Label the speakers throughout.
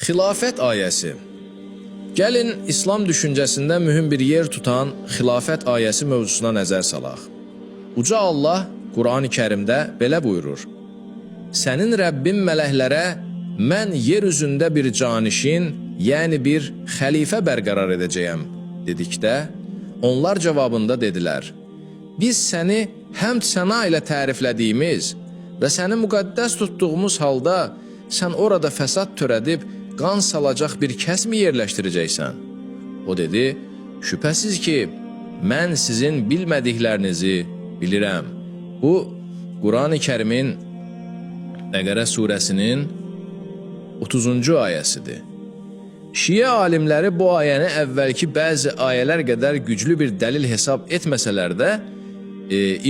Speaker 1: Xilafət ayəsi. Gəlin, İslam düşüncəsində mühüm bir yer tutan xilafət ayəsi mövzusuna nəzər salaq. Uca Allah Qur'an-ı Kərimdə belə buyurur: Sənin Rəbbin mələklərə mən yer üzündə bir canişin, yəni bir xəlifə bərqərar edəcəyəm dedikdə, onlar cavabında dedilər: Biz səni həmd səna ilə təriflədiyimiz və səni müqəddəs tutduğumuz halda sən orada fəsad törədib qan salacaq bir kəs mi yerləşdirəcəksən? O dedi, şübhəsiz ki, mən sizin bilmədiklərinizi bilirəm. Bu, Qur'an-ı Kərimin Bəqərə surəsinin 30-cu ayəsidir. Şiə alimləri bu ayəni əvvəlki bəzi ayələr qədər güclü bir dəlil hesab etməsələr də,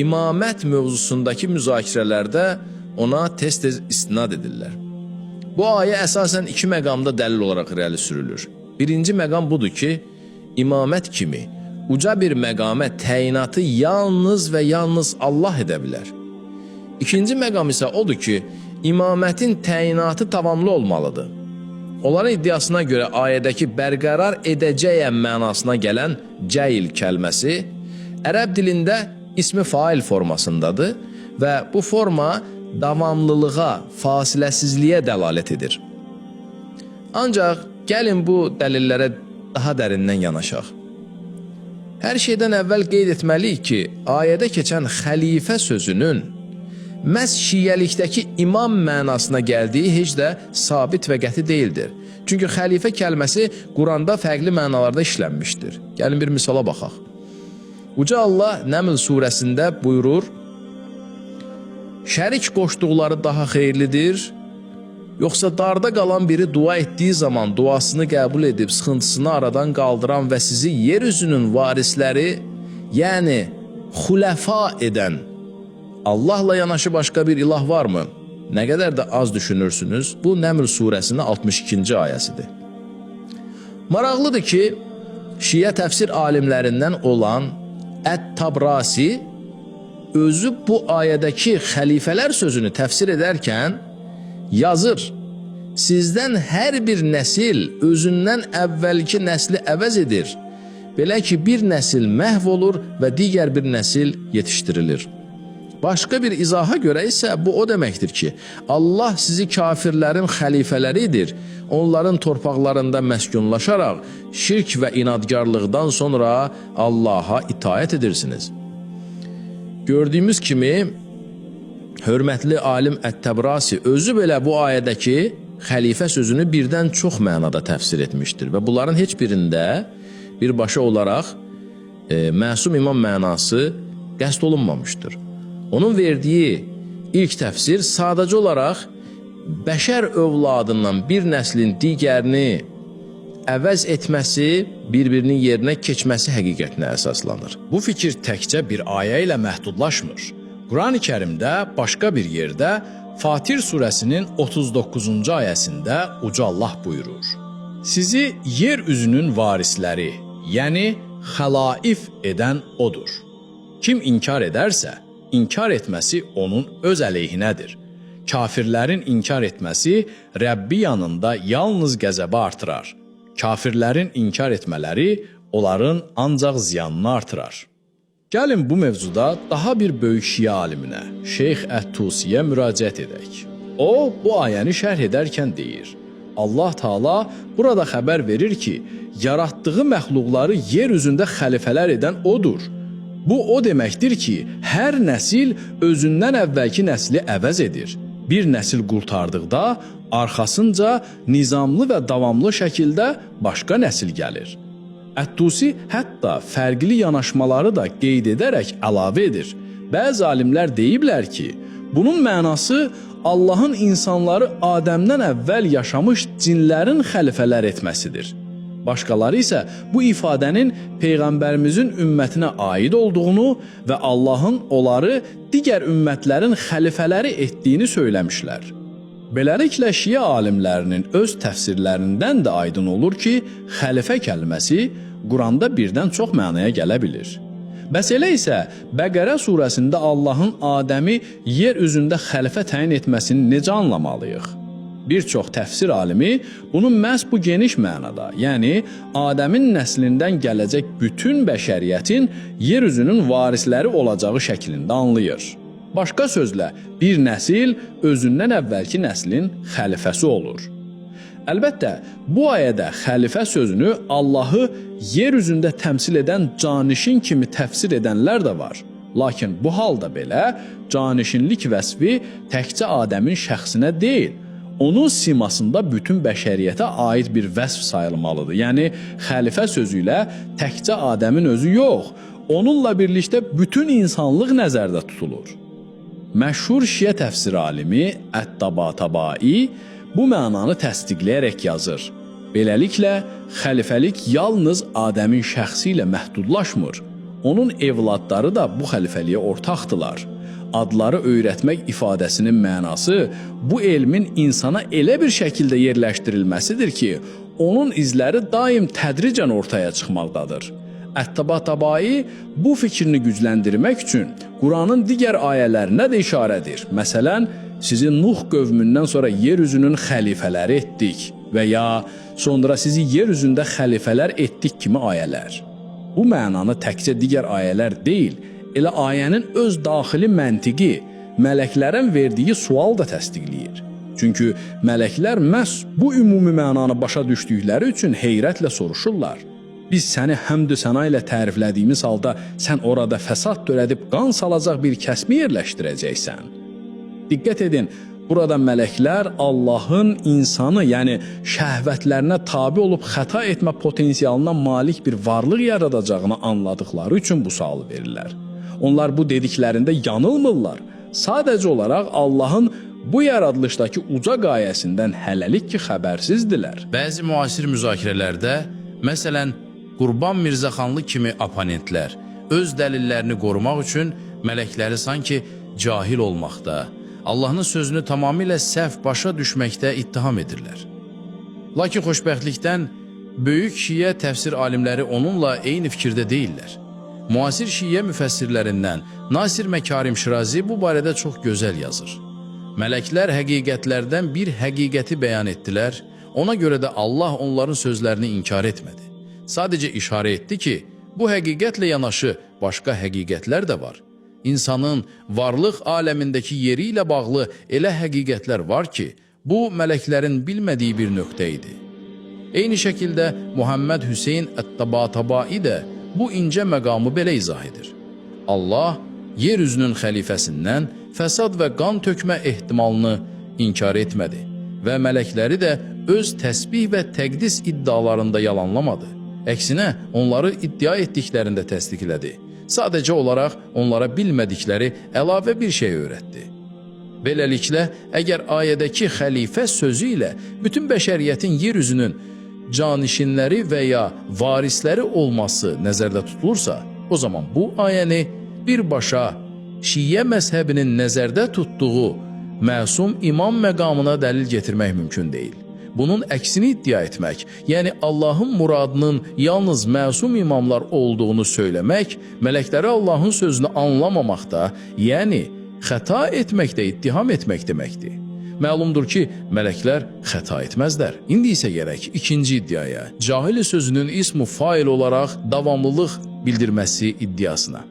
Speaker 1: imamət mövzusundakı müzakirələrdə ona tez-tez istinad edirlər. Bu ayə əsasən iki məqamda dəlil olaraq irəli sürülür. Birinci məqam budur ki, imamət kimi uca bir məqamə təyinatı yalnız və yalnız Allah edə bilər. İkinci məqam isə odur ki, imamətin təyinatı tamamlı olmalıdır. Onların iddiasına görə ayədəki bərqərar edəcəyəm mənasına gələn cəyil kəlməsi ərəb dilində ismi fail formasındadır və bu forma davamlılığa, fasiləsizliyə dəlalət edir. Ancaq gəlin bu dəlillərə daha dərindən yanaşaq. Hər şeydən əvvəl qeyd etməliyik ki, ayədə keçən xəlifə sözünün məhz şiəlikdəki imam mənasına gəldiyi heç də sabit və qəti deyildir. Çünki xəlifə kəlməsi Quranda fərqli mənalarda işlənmişdir. Gəlin bir misala baxaq. Uca Allah Nəml surəsində buyurur: Şərik qoşduqları daha xeyirlidir, yoxsa darda qalan biri dua etdiyi zaman duasını qəbul edib sıxıntısını aradan qaldıran və sizi yeryüzünün varisləri, yəni xüləfa edən Allahla yanaşı başqa bir ilah varmı? Nə qədər də az düşünürsünüz, bu Nəml surəsinin 62-ci ayəsidir. Maraqlıdır ki, Şiə təfsir alimlərindən olan Ət-Tabrasi özü bu ayədəki xəlifələr sözünü təfsir edərkən yazır: Sizdən hər bir nəsil özündən əvvəlki nəsli əvəz edir. Belə ki, bir nəsil məhv olur və digər bir nəsil yetişdirilir. Başqa bir izaha görə isə bu o deməkdir ki, Allah sizi kafirlərin xəlifələridir. Onların torpaqlarında məskunlaşaraq şirk və inadkarlıqdan sonra Allaha itaət edirsiniz. Gördüyümüz kimi, hörmətli alim Ət-Təbrasi özü belə bu ayədəki xəlifə sözünü birdən çox mənada təfsir etmişdir və bunların heç birində birbaşa olaraq məsum imam mənası qəsd olunmamışdır. Onun verdiyi ilk təfsir sadəcə olaraq bəşər övladından bir nəslin digərini əvəz etməsi, bir-birinin yerinə keçməsi həqiqətinə əsaslanır.
Speaker 2: Bu fikir təkcə bir ayə ilə məhdudlaşmır. Qur'an-ı Kərimdə başqa bir yerdə Fatir surəsinin 39-cu ayəsində Uca Allah buyurur: Sizi yer üzünün varisləri, yəni xəlaif edən odur. Kim inkar edərsə, inkar etməsi onun öz əleyhinədir. Kafirlərin inkar etməsi Rəbbi yanında yalnız qəzəbi artırar. Kafirlərin inkar etmələri onların ancaq ziyanını artırar. Gəlin bu mövzuda daha bir böyük şiə aliminə, Şeyx Ət-Tusiyə müraciət edək. O, bu ayəni şərh edərkən deyir: Allah Taala burada xəbər verir ki, yaratdığı məxluqları yer üzündə xəlifələr edən odur. Bu o deməkdir ki, hər nəsil özündən əvvəlki nəsli əvəz edir. Bir nəsil qurtardıqda arxasınca nizamlı və davamlı şəkildə başqa nəsil gəlir. Ət-Tusi hətta fərqli yanaşmaları da qeyd edərək əlavə edir. Bəzi alimlər deyiblər ki, bunun mənası Allahın insanları Adəmdən əvvəl yaşamış cinlərin xəlifələr etməsidir. Başqaları isə bu ifadənin Peyğəmbərimizin ümmətinə aid olduğunu və Allahın onları digər ümmətlərin xəlifələri etdiyini söyləmişlər. Beləliklə, şiə alimlərinin öz təfsirlərindən də aydın olur ki, xəlifə kəlməsi Quranda birdən çox mənaya gələ bilir. Bəs elə isə Bəqərə surəsində Allahın Adəmi yer üzündə xəlifə təyin etməsini necə anlamalıyıq? Bir çox təfsir alimi bunu məhz bu geniş mənada, yəni Adəmin nəslindən gələcək bütün bəşəriyyətin yer üzünün varisləri olacağı şəklində anlayır. Başqa sözlə, bir nəsil özündən əvvəlki nəslin xəlifəsi olur. Əlbəttə, bu ayədə xəlifə sözünü Allahı yer üzündə təmsil edən canişin kimi təfsir edənlər də var. Lakin bu halda belə canişinlik vəsfi təkcə Adəmin şəxsinə deyil, onun simasında bütün bəşəriyyətə aid bir vəsf sayılmalıdır. Yəni, xəlifə sözü ilə təkcə Adəmin özü yox, onunla birlikdə bütün insanlıq nəzərdə tutulur. Məşhur şiə təfsir alimi Ət-Tabatabai bu mənanı təsdiqləyərək yazır. Beləliklə, xəlifəlik yalnız Adəmin şəxsi ilə məhdudlaşmır. Onun evladları da bu xəlifəliyə ortaqdılar. Adları öyrətmək ifadəsinin mənası bu elmin insana elə bir şəkildə yerləşdirilməsidir ki, onun izləri daim tədricən ortaya çıxmaqdadır. Ət-Tabatabai bu fikrini gücləndirmək üçün Quranın digər ayələrinə də işarə edir. Məsələn, sizi Nuh qövmündən sonra yer üzünün xəlifələri etdik və ya sonra sizi yer üzündə xəlifələr etdik kimi ayələr. Bu mənanı təkcə digər ayələr deyil, elə ayənin öz daxili məntiqi, mələklərin verdiyi sual da təsdiqləyir. Çünki mələklər məhz bu ümumi mənanı başa düşdükləri üçün heyrətlə soruşurlar. Biz səni həmd-i səna ilə təriflədiyimiz halda sən orada fəsad törədib qan salacaq bir kəsmi yerləşdirəcəksən. Diqqət edin, burada mələklər Allahın insanı, yəni şəhvətlərinə tabi olub xəta etmə potensialına malik bir varlıq yaradacağını anladıqları üçün bu sualı verirlər. Onlar bu dediklərində yanılmırlar. Sadəcə olaraq Allahın bu yaradılışdakı uca qayəsindən hələlik ki, xəbərsizdirlər.
Speaker 3: Bəzi müasir müzakirələrdə, məsələn, Qurban Mirzəxanlı kimi oponentlər öz dəlillərini qorumaq üçün mələkləri sanki cahil olmaqda, Allahın sözünü tamamilə səhv başa düşməkdə ittiham edirlər. Lakin xoşbəxtlikdən böyük şiə təfsir alimləri onunla eyni fikirdə deyirlər. Müasir şiə müfəssirlərindən Nasir Məkarim Şirazi bu barədə çox gözəl yazır. Mələklər həqiqətlərdən bir həqiqəti bəyan etdilər, ona görə də Allah onların sözlərini inkar etmədi. Sadəcə işarə etdi ki, bu həqiqətlə yanaşı başqa həqiqətlər də var. İnsanın varlıq aləmindəki yeri ilə bağlı elə həqiqətlər var ki, bu mələklərin bilmədiyi bir nöqtə idi. Eyni şəkildə Muhammed Hüseyn Ət-Tabatabai də bu incə məqamı belə izah edir. Allah yer üzünün xəlifəsindən fəsad və qan tökmə ehtimalını inkar etmədi və mələkləri də öz təsbih və təqdis iddialarında yalanlamadı. Əksinə, onları iddia etdiklərində təsdiqlədi. Sadəcə olaraq onlara bilmədikləri əlavə bir şey öyrətdi. Beləliklə, əgər ayədəki xəlifə sözü ilə bütün bəşəriyyətin yer üzünün canişinləri və ya varisləri olması nəzərdə tutulursa, o zaman bu ayəni birbaşa şiə məzhəbinin nəzərdə tutduğu məsum imam məqamına dəlil getirmək mümkün deyil. Bunun əksini iddia etmək, yəni Allahın muradının yalnız məsum imamlar olduğunu söyləmək, mələkləri Allahın sözünü anlamamaqda, yəni xəta etməkdə ittiham etmək deməkdir. Məlumdur ki, mələklər xəta etməzlər. İndi isə gərək ikinci iddiaya, cahil sözünün ismu fail olaraq davamlılıq bildirməsi iddiasına.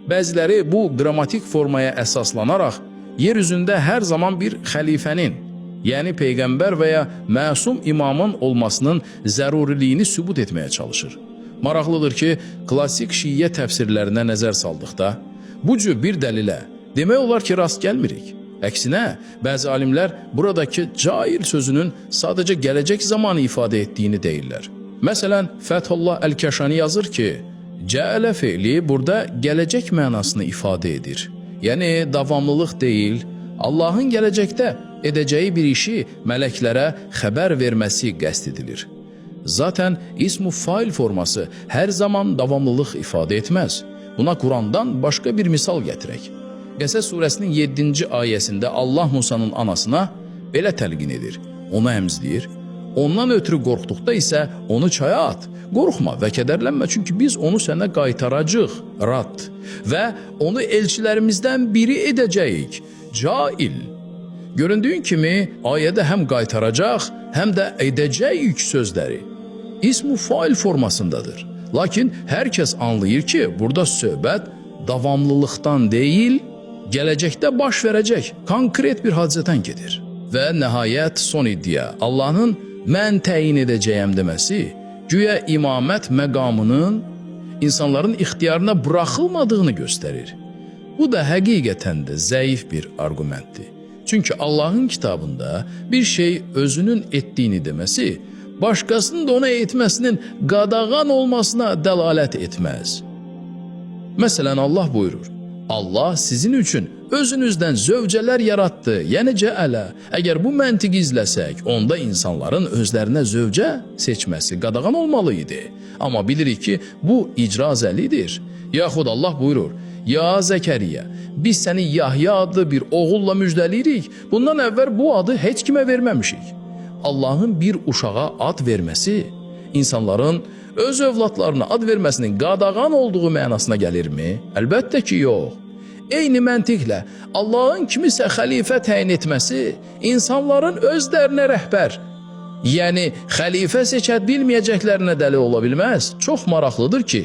Speaker 3: Bəziləri bu qrammatik formaya əsaslanaraq, yer üzündə hər zaman bir xəlifənin, yəni Peyğəmbər və ya məsum imamın olmasının zəruriliyini sübut etməyə çalışır. Maraqlıdır ki, klassik şiə təfsirlərinə nəzər saldıqda, bu cür bir dəlilə demək olar ki, rast gəlmirik. Əksinə, bəzi alimlər buradakı cail sözünün sadəcə gələcək zamanı ifadə etdiyini deyirlər. Məsələn, Fəthullah Əl-Kəşani yazır ki, cəələ fe'li burada gələcək mənasını ifadə edir. Yəni, davamlılıq deyil, Allahın gələcəkdə edəcəyi bir işi mələklərə xəbər verməsi qəsd edilir. Zaten ismu fail forması hər zaman davamlılıq ifadə etməz. Buna Qurandan başqa bir misal gətirək. Qəsəs surəsinin 7-ci ayəsində Allah Musanın anasına belə təlqin edir. Onu əmzləyir. Ondan ötürü qorxduqda isə onu çaya at. Qorxma və kədərlənmə, çünki biz onu sənə qaytaracaq, Rad. Və onu elçilərimizdən biri edəcəyik, Cail.
Speaker 2: Göründüyün kimi ayədə həm qaytaracaq, həm də edəcəyik sözləri ismu fail formasındadır. Lakin hər kəs anlayır ki, burada söhbət davamlılıqdan deyil, gələcəkdə baş verəcək konkret bir hadisədən gedir. Və nəhayət son iddia, Allahın mən təyin edəcəyəm deməsi, güya imamət məqamının insanların ixtiyarına buraxılmadığını göstərir. Bu da həqiqətən də zəif bir argumentdir. Çünki Allahın kitabında bir şey özünün etdiyini deməsi, başqasının da ona etməsinin qadağan olmasına dəlalət etməz. Məsələn, Allah buyurur, Allah sizin üçün özünüzdən zövcələr yaratdı, yəni cəələ. Əgər bu məntiqi izləsək, onda insanların özlərinə zövcə seçməsi qadağan olmalı idi. Amma bilirik ki, bu icrazəlidir. Yaxud Allah buyurur, ya Zəkəriyyə, biz səni Yahya adlı bir oğulla müjdəliyirik, bundan əvvəl bu adı heç kimə verməmişik. Allahın bir uşağa ad verməsi, insanların öz övladlarına ad verməsinin qadağan olduğu mənasına gəlirmi? Əlbəttə ki, yox. Eyni məntiqlə Allahın kimisə xəlifə təyin etməsi, insanların özlərinə rəhbər, yəni xəlifə seçə bilməyəcəklərinə dəlil ola bilməz. Çox maraqlıdır ki,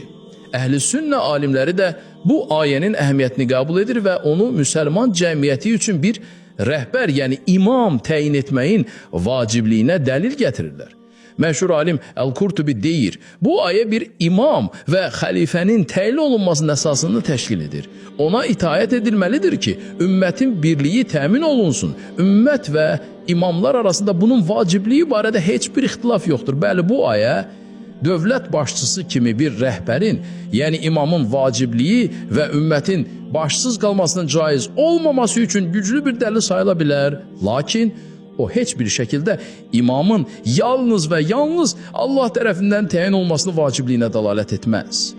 Speaker 2: Əhl-i Sünnə alimləri də bu ayənin əhəmiyyətini qəbul edir və onu müsəlman cəmiyyəti üçün bir rəhbər, yəni imam təyin etməyin vacibliyinə dəlil gətirirlər. Məşhur alim Əl-Qurtubi deyir, bu ayə bir imam və xəlifənin təyin olunmasının əsasını təşkil edir. Ona itaət edilməlidir ki, ümmətin birliyi təmin olunsun. Ümmət və imamlar arasında bunun vacibliyi barədə heç bir ixtilaf yoxdur. Bəli, bu ayə dövlət başçısı kimi bir rəhbərin, yəni imamın vacibliyi və ümmətin başsız qalmasının caiz olmaması üçün güclü bir dəlil sayıla bilər. Lakin o heç bir şəkildə imamın yalnız və yalnız Allah tərəfindən təyin olmasını vacibliyinə dəlalət etməz.